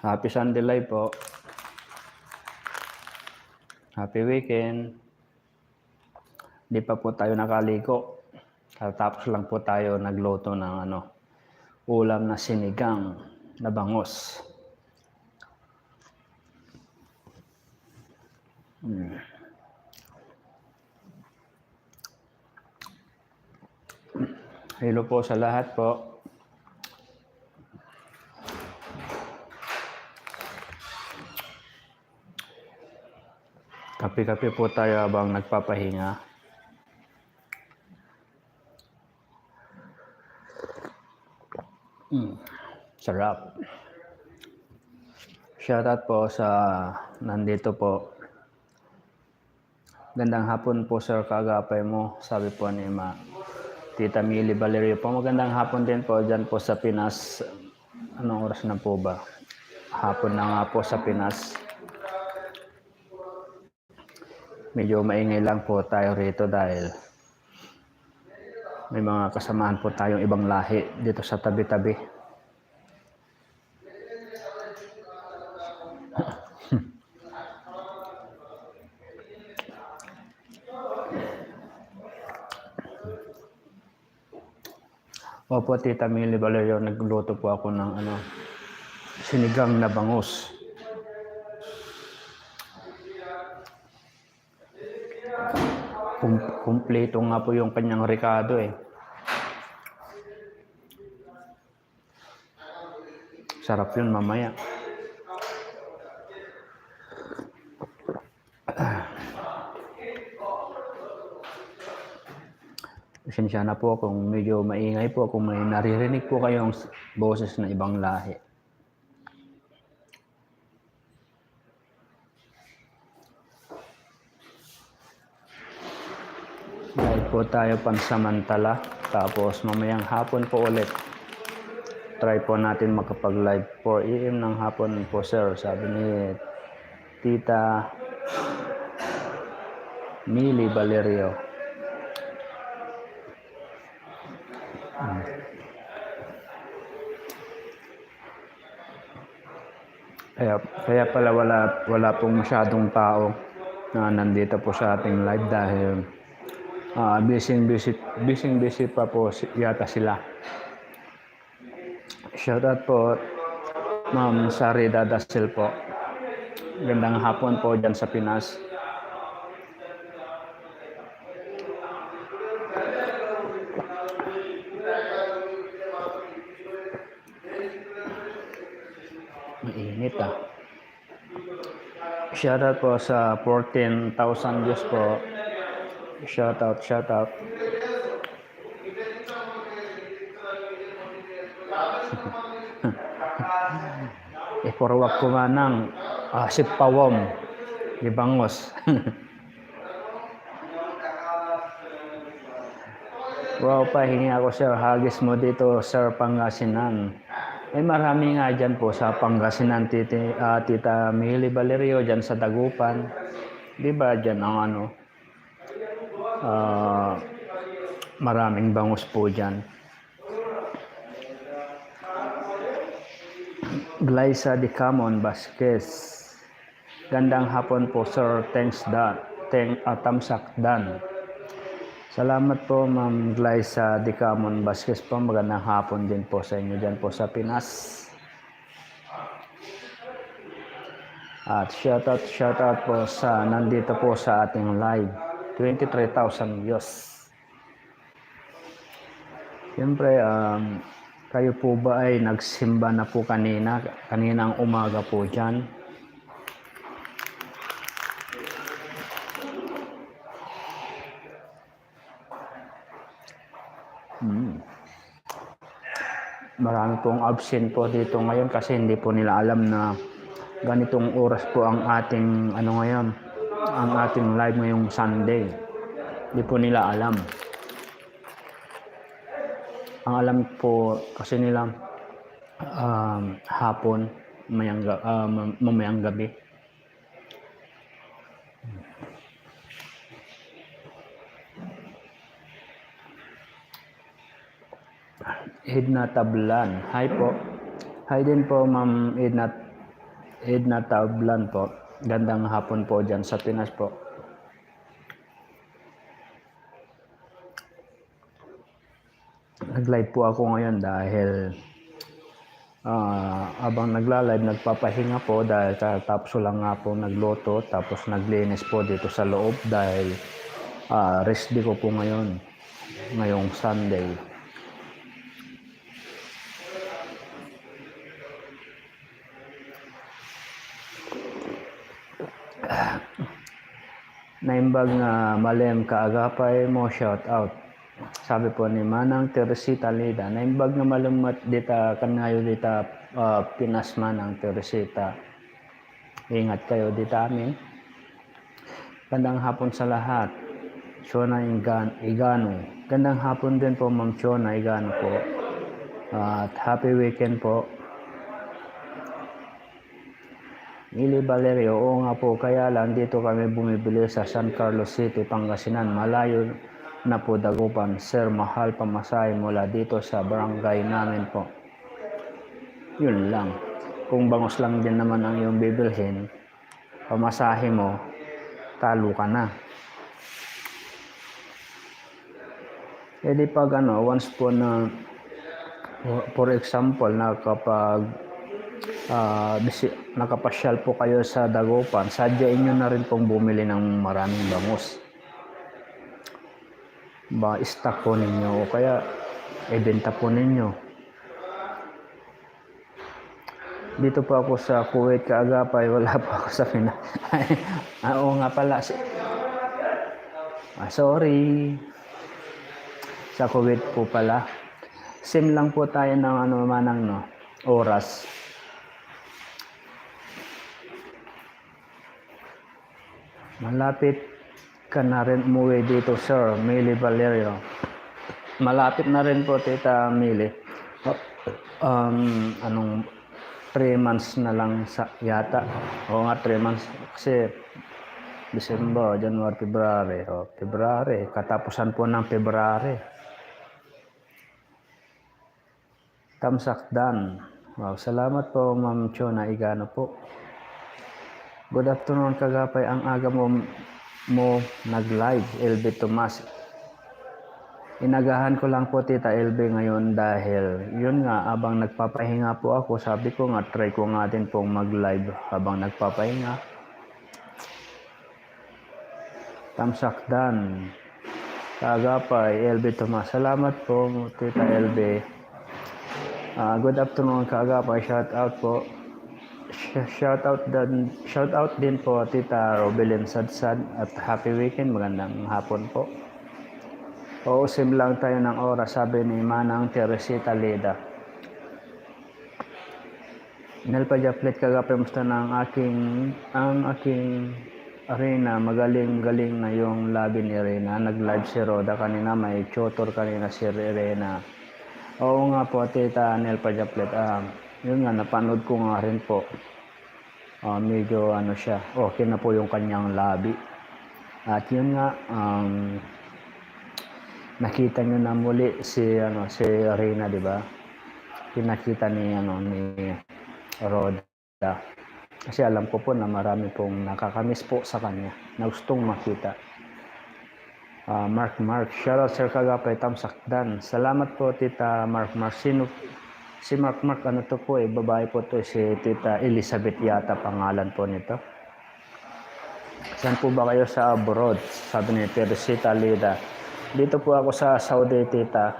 Happy Sunday live po. Happy weekend. Di pa po tayo nakaligo. Tapos lang po tayo nagluto ng ulam na sinigang na bangus. Hello po sa lahat po. Kape-kape po tayo habang nagpapahinga. Sarap. Shoutout po sa nandito po. Gandang hapon po sir, kagapay mo. Sabi po ni Tita Mili Valerio po. Magandang hapon din po dyan po sa Pinas. Anong oras na po ba? Hapon na nga po sa Pinas. Medyo maingay lang po tayo rito dahil may mga kasamahan po tayong ibang lahi dito sa tabi-tabi. Opo, Tita Mili Valerio, nagluto po ako ng sinigang na bangus. Kumpleto nga po yung kanyang rekado eh. Sarap yun mamaya. Pasensya na po kung medyo maingay po, kung may naririnig po kayong boses na ibang lahi. Dahil po tayo pansamantala, tapos mamayang hapon po ulit. Try po natin makapag-live 4 AM ng hapon po sir, sabi ni Tita Mili Valerio. Kaya pala wala pong masyadong tao na nandito po sa ating live dahil busy pa po yata sila. Shoutout po Ma'am Sari Dadasil po. Gandang hapon po dyan sa Pinas. Mainit ah. Shoutout po sa 14,000 views po. Shoutout. Iporwak ko nga ng sipawom di bangus. Wow, pahingi ako sir, hagis mo dito sir Pangasinan. Marami nga dyan po sa Pangasinan, Tita Mili Valerio, dyan sa Dagupan. Di ba dyan ang maraming bangus po dyan. Glyza Dicamon Vasquez. Gandang hapon po sir, thanks Tamsak Dan. Salamat po Ma'am Glyza Dicamon Vasquez po. Magandang hapon din po sa inyo dyan po sa Pinas. At shoutout po sa nandito po sa ating live. 23,000 views. Siyempre, kayo po ba ay nagsimba na po kaninang umaga po dyan? Marami pong absent po dito ngayon kasi hindi po nila alam na ganitong oras po ang ating ang ating live ngayong Sunday. Hindi po nila alam. Ang alam po kasi nila hapon, mamayang gabi. Edna Tablan. Hi po. Hi din po Ma'am Edna Edna Tablan po. Gandang hapon po dyan sa Pinas po. Nag-live po ako ngayon dahil abang nagla-live, nagpapahinga po dahil tapos lang nga po nagluto, tapos naglinis po dito sa loob dahil rest day ko po ngayong Sunday. Naimbag nga malem kaagapay mo, shout out. Sabi po ni Manang Teresita Lida, naimbag nga malumat dita kanayo dita Pinas Manang Teresita. Ingat kayo dita amin. Gandang hapon sa lahat. Chona Igano. Gandang hapon din po Ma'am Chona Igano po. At happy weekend po. Ili Valerio, oo nga po, kaya lang dito kami bumibili sa San Carlos City, Pangasinan. Malayo na po Dagupan. Sir, mahal pamasahe mula dito sa barangay namin po. Yun lang. Kung bangos lang din naman ang iyong bibilhin, pamasahe mo, talo ka na. E di pag once po na, for example, na kapag nakapasyal po kayo sa Dagupan, sadyain nyo na rin pong bumili ng maraming bangus. Stock po ninyo o kaya ibenta po ninyo. Dito po ako sa Kuwait kaagapay, wala po ako sa Pinas. Oo nga pala. Sorry. Sa Kuwait po pala. Same lang po tayo ng manang oras. Malapit ka na rin umuwi dito, Sir Mili Valerio. Malapit na rin po, Tita Mili. 3 months na lang yata. Oo nga, 3 months. Kasi December, January, February. February. Katapusan po ng February. Tamsak Dan. Wow, salamat po, Ma'am Chona Igano po. Good afternoon, kagapay. Ang aga mo nag-live, LB Tomas. Inagahan ko lang po, Tita LB, ngayon dahil yun nga, abang nagpapahinga po ako, sabi ko nga, try ko nga din pong mag-live habang nagpapahinga. Tamsak Dan. Kagapay, LB Tomas. Salamat po, Tita LB. Good afternoon, kagapay. Shout out po. Shout out din po Tita Robelyn Sadsad at happy weekend, magandang hapon po. Uusim lang tayo ng oras, sabi ni Manang Teresita Leda. Nelpa Japlet, kagapay, musta na ang aking Arena, magaling na yung labi ni Rena. Nag-live si Roda kanina, may tutor kanina si Rena. Oo nga po, Tita Nelpa Japlet. Yun nga, napanood ko nga rin po. Medyo siya, okay na po yung kanyang labi. At yun nga, nakita nyo na muli si Reyna, di ba? Pinakita ni Roda. Kasi alam ko po na marami pong nakakamiss po sa kanya na gustong makita. Mark, shoutout Sir Kagapay, Tamsak Dan. Salamat po, Tita Mark. Si Mark, ano to po babae po to, si Tita Elizabeth yata pangalan po nito. Saan po ba kayo sa abroad? Sabi ni Teresita Lida. Dito po ako sa Saudi, Tita.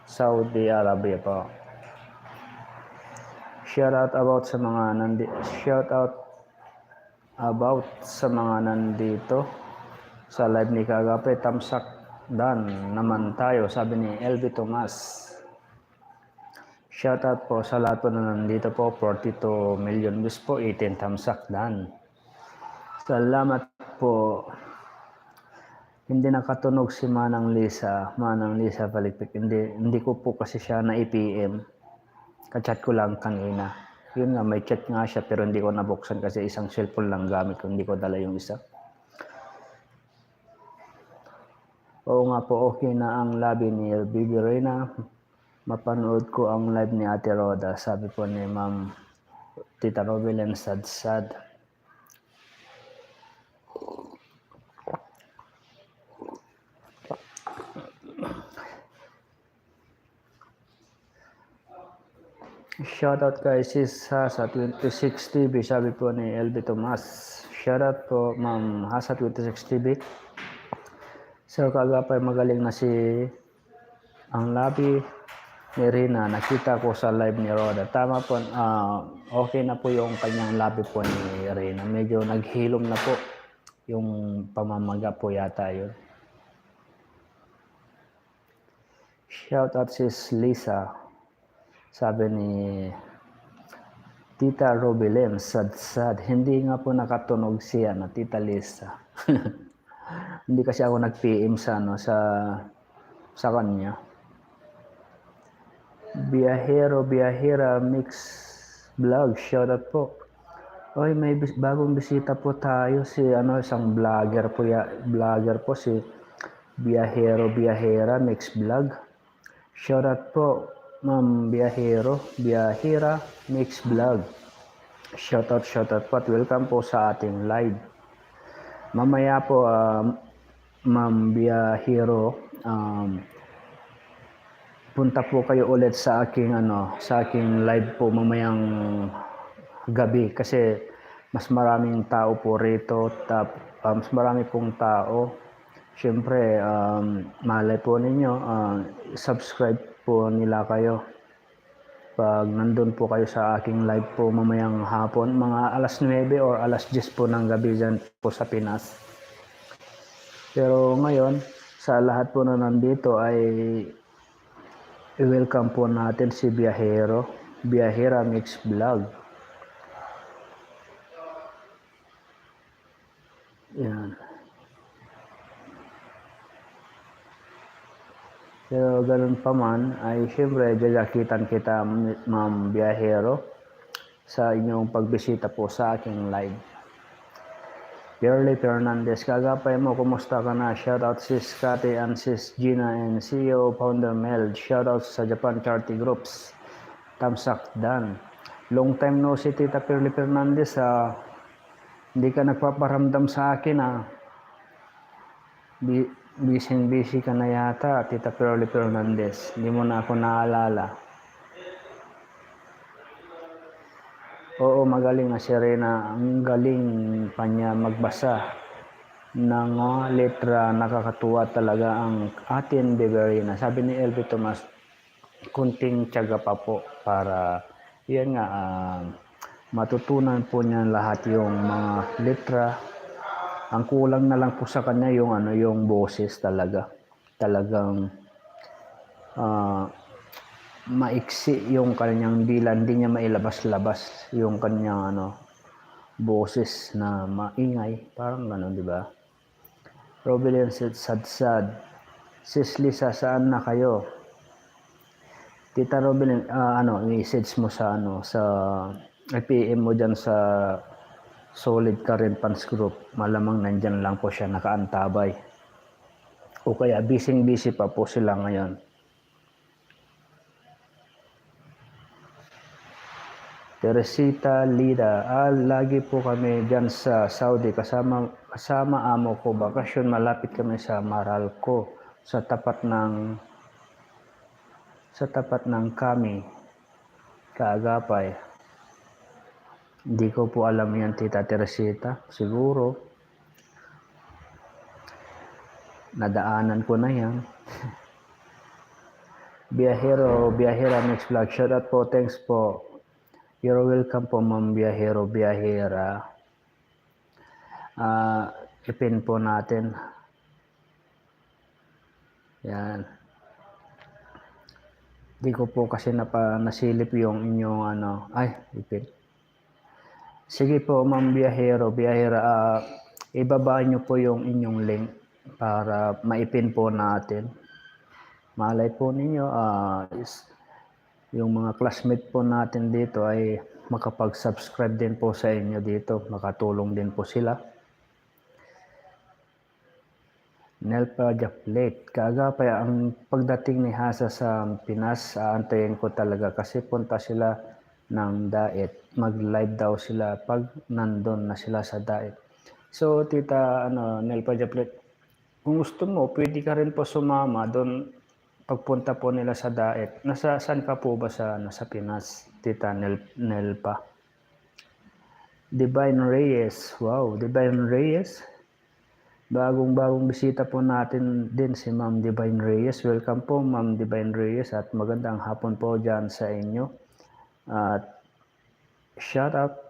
Saudi Arabia po. Shout out sa mga nandito sa live ni Kagapay. Tamsak Dan naman tayo, sabi ni LB Tomas. Shoutout po sa lahat po na nandito po, 42 million views po, 18 tamsak Dan. Salamat po. Hindi nakatunog si Manang Lisa Palikpik. Hindi ko po kasi siya na i-PM. Kachat ko lang kanina. Yun nga, may chat nga siya pero hindi ko nabuksan kasi isang cellphone lang gamit ko, hindi ko dala yung isa. Oo nga po, okay na ang labi ni Bibi Reyna. Mapanood ko ang live ni Ate Roda, sabi po ni Ma'am Tita Robilin Sadsad. Shoutout kay Sis Hasa 26 TV, sabi po ni LB Tomas. Shoutout po Ma'am Hasa 26 TV. So kagapay magaling na si ang labi ni Rina, nakita ko sa live ni Roda. Tama po, okay na po yung kanyang labi po ni Rina. Medyo naghilom na po yung pamamaga po yata yun. Shoutout sis Lisa. Sabi ni Tita Robilin, sad. Hindi nga po nakatunog siya na Tita Lisa. Hindi kasi ako nag-PM sa kanya. Biyahera mix vlog, shoutout po. Oy, may bagong bisita po tayo, si isang vlogger po si Biyahera mix vlog. Shoutout po Ma'am Biyahera mix vlog. Shoutout po at welcome po sa ating live. Mamaya po Ma'am Biyahero, punta po kayo ulit sa aking live po mamayang gabi kasi mas maraming tao po rito, mas marami pong tao. Siyempre, malay po ninyo, subscribe po nila kayo pag nandun po kayo sa aking live po mamayang hapon, mga alas 9 or alas 10 po ng gabi dyan po sa Pinas. Pero ngayon, sa lahat po na nandito ay i-welcome po natin si Biyahera Mix Vlog. Yan. Pero ganun pa man, ay siyempre jajakitan kita Ma'am Biyahero sa inyong pagbisita po sa aking live. Pierre Fernandez, kagapay mo, kumusta ka na? Shoutout sis Kate and sis Gina and CEO Founder Mel. Shoutout sa Japan Charity Groups. Tamsak Dan. Long time no si Tita Pierre Fernandez. Hindi ka nagpaparamdam sa akin. Busy ka na yata, Tita Pierre Fernandez. Hindi mo na ako naalala. Oo, magaling na si Rena. Ang galing pa niya magbasa ng letra. Nakakatuwa talaga ang atin Beverina. Sabi ni LB Tomas, kunting tiyaga pa po para yan nga, matutunan po niya lahat yung mga letra. Ang kulang na lang po sa kanya yung boses talaga. Talagang maiksi yung kanyang dila, hindi niya mailabas-labas yung kanyang boses na maingay, parang gano'n, di ba? Robilin Sadsad. Sis Lisa, saan na kayo? Tita Robilin, i-message mo sa PM mo dyan sa Solid Current Fans Group. Malamang nandyan lang po siya nakaantabay. O kaya busy pa po sila ngayon. Teresita Lida, lagi po kami dyan sa Saudi kasama amo ko, bakasyon, malapit kami sa Maralco sa tapat ng kami kaagapay. Hindi ko po alam yan, Tita Teresita, siguro nadaanan ko na yan. Biyahera Next Vlog, shoutout po, thanks po. You're welcome po Ma'am Biyahera. Ipin po natin. Yan. Di ko po kasi nasilip yung inyong ipin. Sige po Ma'am Biyahera, ibaba nyo po yung inyong link para maipin po natin. Malay po ninyo, yung mga classmate po natin dito ay makapag-subscribe din po sa inyo dito. Makatulong din po sila. Nelpa Japlet. Kaagapay ang pagdating ni Hasa sa Pinas, aantayin ko talaga kasi punta sila ng diet. Mag-live daw sila pag nandun na sila sa diet. So, Tita Nel Pajaplet, kung gusto mo, pwede ka rin po sumama doon pagpunta po nila sa diet. Saan ka po ba sa Pinas, Tita Nelpa? Divine Reyes. Wow, Divine Reyes. Bagong bisita po natin din si Ma'am Divine Reyes. Welcome po, Ma'am Divine Reyes, at magandang hapon po dyan sa inyo. At shout out.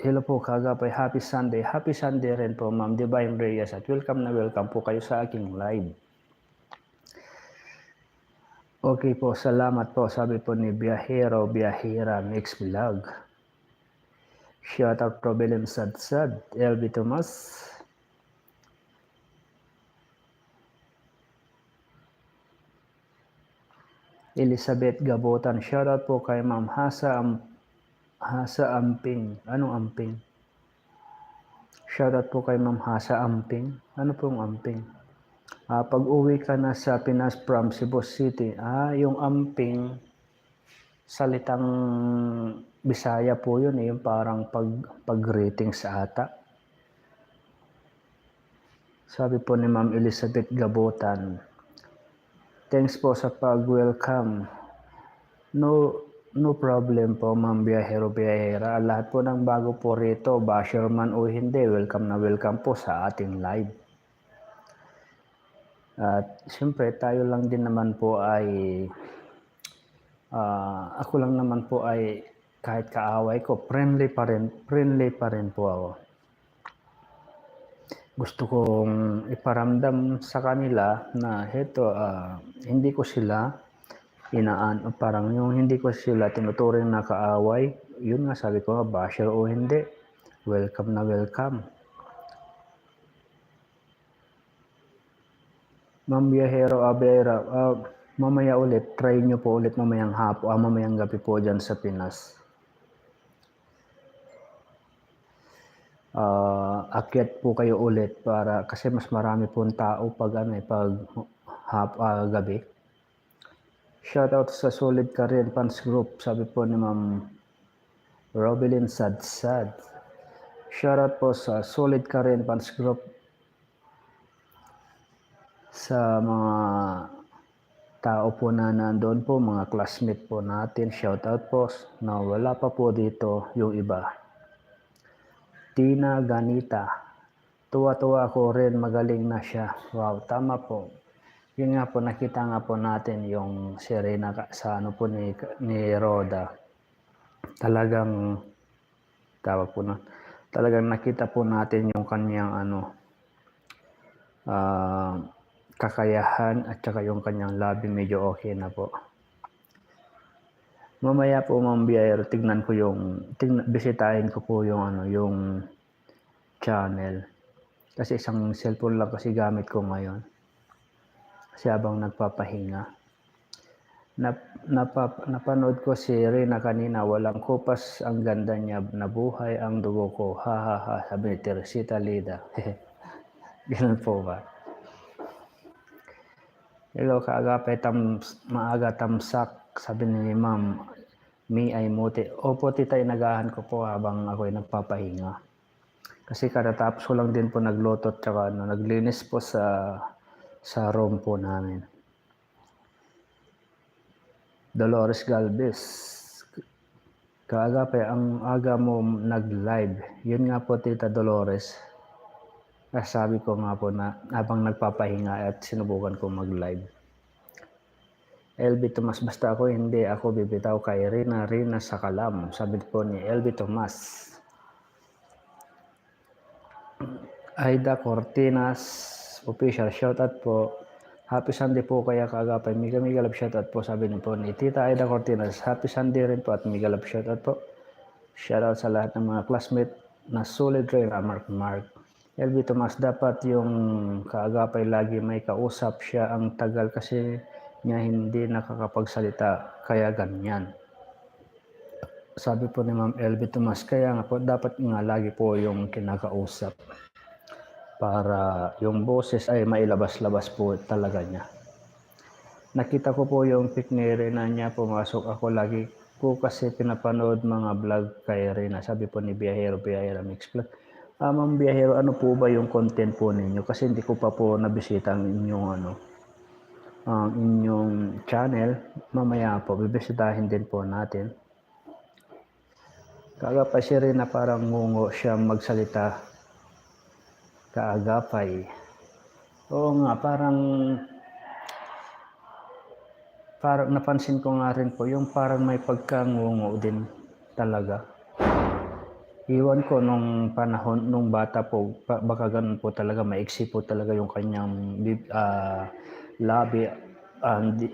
Hello po kagapay, happy Sunday. Happy Sunday rin po, Ma'am Divine Reyes, at welcome po kayo sa aking live. Okay po, salamat po, sabi po ni Biyahera Mix Vlog. Shout out Probilin Sadsad, LB Tomas. Elizabeth Gabotan, shout out po kay Ma'am Hasa Amping. Anong Amping? Shout out po kay Ma'am Hasa Amping. Ano pong Amping? Pag uwi ka na sa Pinas from Cebu City, yung Amping, salitang Bisaya po yun, yung parang pag-greetings sa ata. Sabi po ni Ma'am Elizabeth Gabotan, thanks po sa pag-welcome. No problem po, Ma'am Biyahera. Lahat po ng bago po rito, basher man o hindi, welcome na welcome po sa ating live. At siyempre, tayo lang din naman po ay, ako lang naman po ay, kahit kaaway ko, friendly pa rin po ako. Gusto kong iparamdam sa kanila na heto, hindi ko sila parang yung hindi ko sila tinuturing na kaaway. Yun nga, sabi ko, basher o hindi, welcome na welcome. Ma'am Biyahero Abera, mamaya ulit, try nyo po ulit mamayang gabi po dyan sa Pinas. Akyat po kayo ulit para kasi mas marami pong tao pag gabi. Shout out sa Solid Korean Fans Group, sabi po ni Ma'am Robilin Sadsad. Shout out po sa Solid Korean Fans Group, sa mga tao po na nandoon po, mga classmate po natin. Shout out po na wala pa po dito yung iba. Tina Ganita, tuwa-tuwa ako rin, magaling na siya. Wow, tama po. Yun nga po, nakita nga po natin yung Serena sa po ni Roda. Talagang nakita po natin yung kanyang kakayahan at saka yung kanyang labi, medyo okay na po. Mamaya po, Ma'am Biyahero, bisitahin ko po yung channel. Kasi isang cellphone lang kasi gamit ko ngayon. Kasi habang nagpapahinga. Napanood ko si Rina kanina, walang kupas, ang ganda niya, nabuhay ang dugo ko. Ha ha ha, sabi ni Teresita Lida. Ganun po ba? Hello, kaagapay maaga tamsak, sabi ni Ma'am Mi ay muti. Opo, tita, inagahan ko po habang ako'y nagpapahinga. Kasi katatapos ko lang din po nagluto at saka naglinis po sa room po namin. Dolores Galvez, kaagapay, ang aga mo nag-live. Yun nga po, Tita Dolores. Sabi ko nga po na habang nagpapahinga at sinubukan ko mag-live. LB Tomas, basta hindi ako bibitaw kay Rina sa Kalam. Sabi po ni LB Tomas. Aida Cortinas, official, shoutout po. Happy Sunday po kaya kaagapay. Mega love shoutout po, sabi niyo po ni Tita Aida Cortinas. Happy Sunday rin po at mega love shoutout po. Shoutout sa lahat ng mga classmate na solid rin, Mark. LB Tomas, dapat yung kaagapay lagi may kausap siya, ang tagal kasi niya hindi nakakapagsalita, kaya ganyan. Sabi po ni Ma'am LB Tomas, kaya nga po dapat nga lagi po yung kinakausap para yung boses ay mailabas-labas po talaga niya. Nakita ko po yung pic ni Rina niya, pumasok ako lagi po kasi pinapanood mga vlog kay Rina. Sabi po ni Biyahero Mix Vlog. Ma'am Biyahero, ano po ba yung content po ninyo? Kasi hindi ko pa po nabisita ang inyong channel. Mamaya po, bibisitahin din po natin. Kaagapay si Rina, parang ngungo siya magsalita. Kaagapay. Oo nga, parang napansin ko nga rin po, yung parang may pagkangungo din talaga. Iwan ko nung panahon, nung bata po, baka ganun po talaga, maiksi po talaga yung kanyang labi.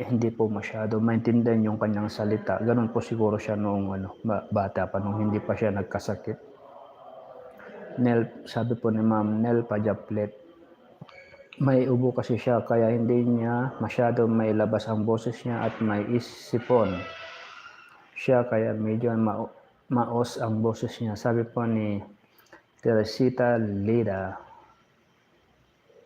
Hindi po masyado maintindihan yung kanyang salita. Ganun po siguro siya noong bata pa, nung hindi pa siya nagkasakit. Sabi po ni Ma'am Nel Pajaplet, may ubo kasi siya kaya hindi niya masyado mailabas ang boses niya at may isipon siya kaya medyo maos ang boses niya. Sabi po ni Teresita Lida.